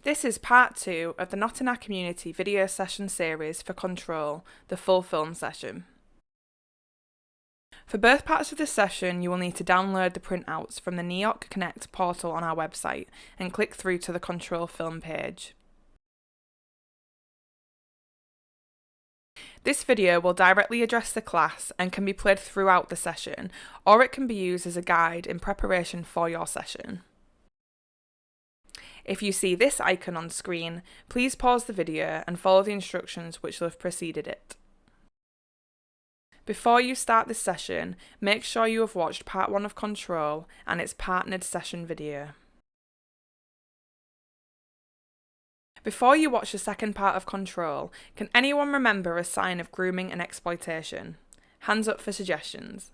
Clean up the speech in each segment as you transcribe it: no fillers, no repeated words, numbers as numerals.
This is part 2 of the Not in Our Community video session series for Control, the full film session. For both parts of this session, you will need to download the printouts from the NIOC Connect portal on our website and click through to the Control film page. This video will directly address the class and can be played throughout the session, or it can be used as a guide in preparation for your session. If you see this icon on screen, please pause the video and follow the instructions which will have preceded it. Before you start this session, make sure you have watched part 1 of Control and its partnered session video. Before you watch the second part of Control, can anyone remember a sign of grooming and exploitation? Hands up for suggestions.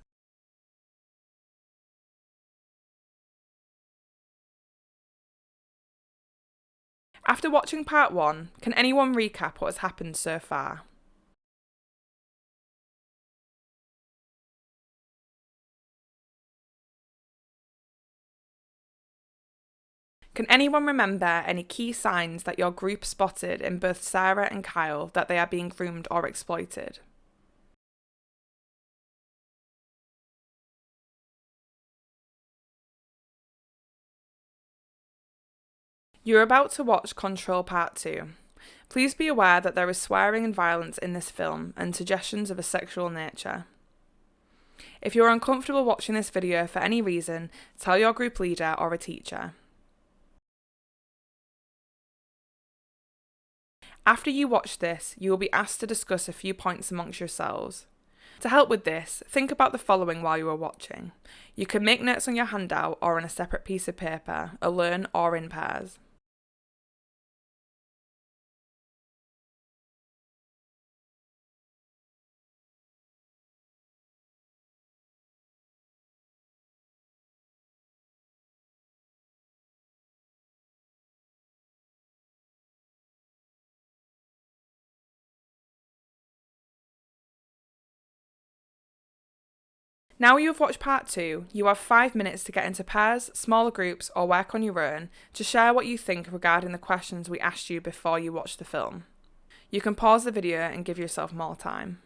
After watching part 1, can anyone recap what has happened so far? Can anyone remember any key signs that your group spotted in both Sarah and Kyle that they are being groomed or exploited? You're about to watch Control Part 2. Please be aware that there is swearing and violence in this film and suggestions of a sexual nature. If you're uncomfortable watching this video for any reason, tell your group leader or a teacher. After you watch this, you will be asked to discuss a few points amongst yourselves. To help with this, think about the following while you are watching. You can make notes on your handout or on a separate piece of paper, alone or in pairs. Now you have watched part 2, you have 5 minutes to get into pairs, smaller groups or work on your own to share what you think regarding the questions we asked you before you watched the film. You can pause the video and give yourself more time.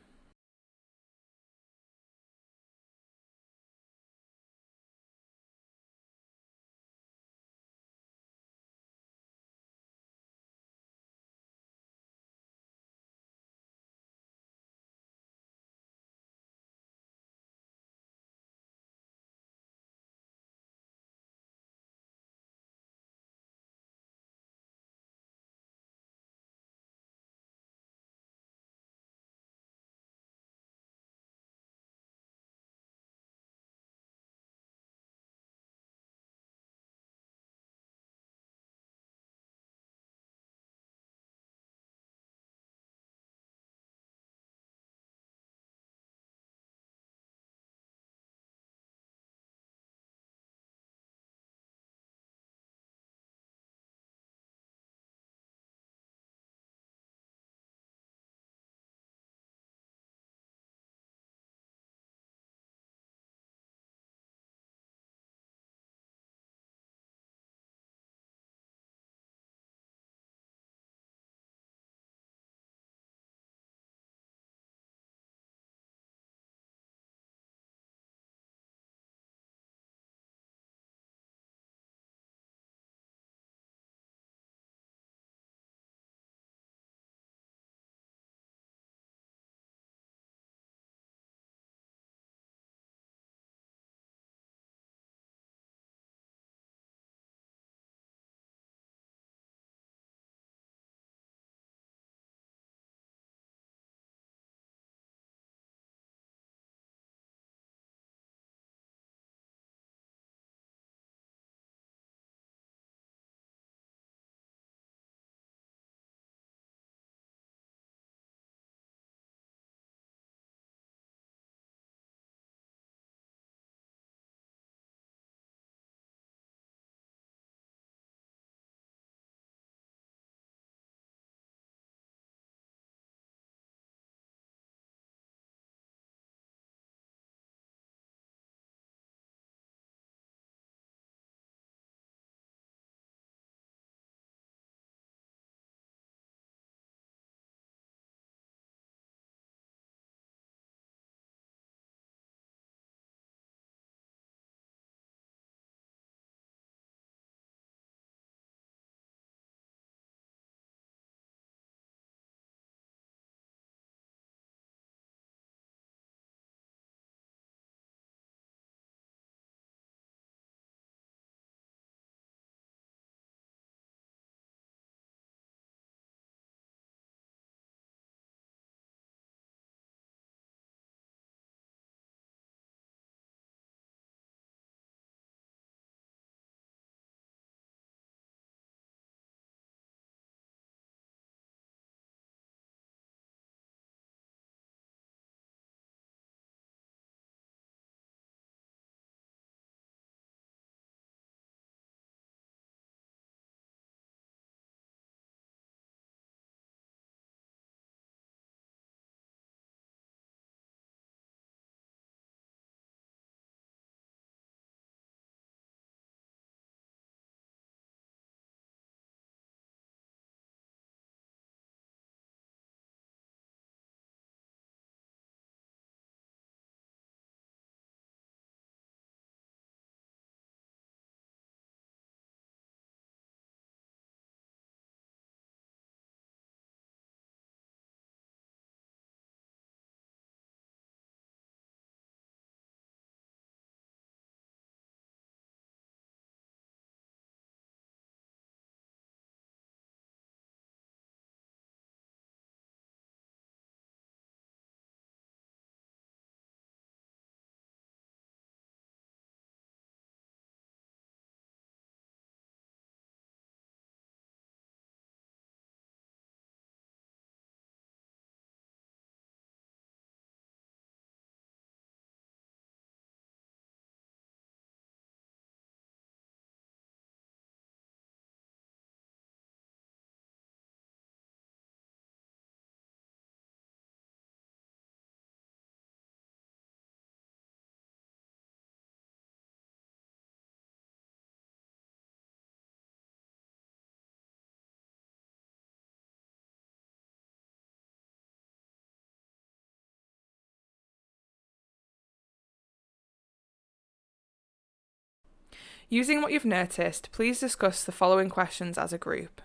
Using what you've noticed, please discuss the following questions as a group.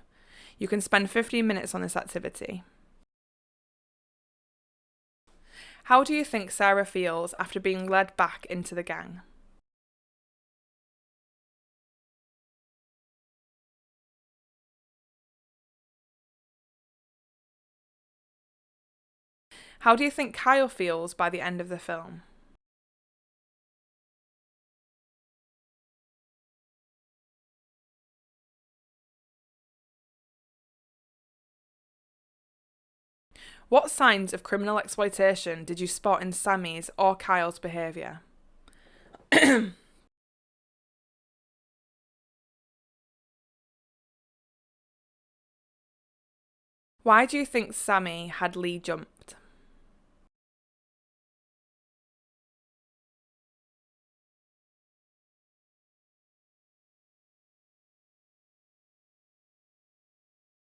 You can spend 15 minutes on this activity. How do you think Sarah feels after being led back into the gang? How do you think Kyle feels by the end of the film? What signs of criminal exploitation did you spot in Sami's or Kyle's behaviour? Why do you think Sami had Lee jumped?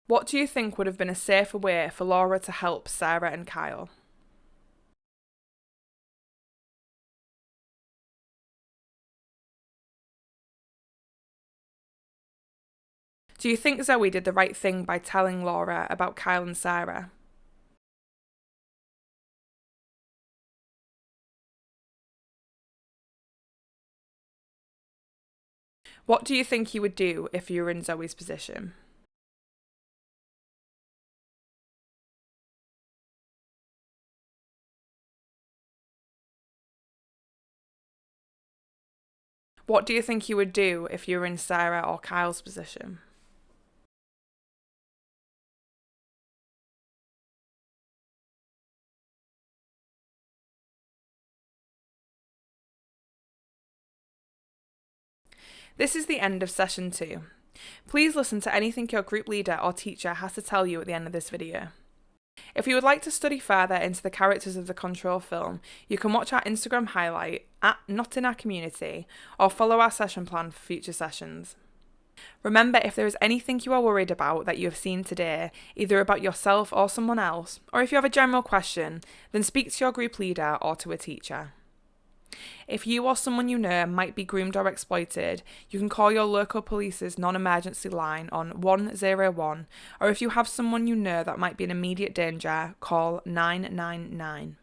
What do you think would have been a safer way for Laura to help Sarah and Kyle? Do you think Zoe did the right thing by telling Laura about Kyle and Sarah? What do you think you would do if you were in Zoe's position? What do you think you would do if you were in Sarah or Kyle's position? This is the end of session 2. Please listen to anything your group leader or teacher has to tell you at the end of this video. If you would like to study further into the characters of the Control film, you can watch our Instagram highlight @NotInOurCommunity or follow our session plan for future sessions. Remember, if there is anything you are worried about that you have seen today, either about yourself or someone else, or if you have a general question, then speak to your group leader or to a teacher. If you or someone you know might be groomed or exploited, you can call your local police's non-emergency line on 101, or if you have someone you know that might be in immediate danger, call 999.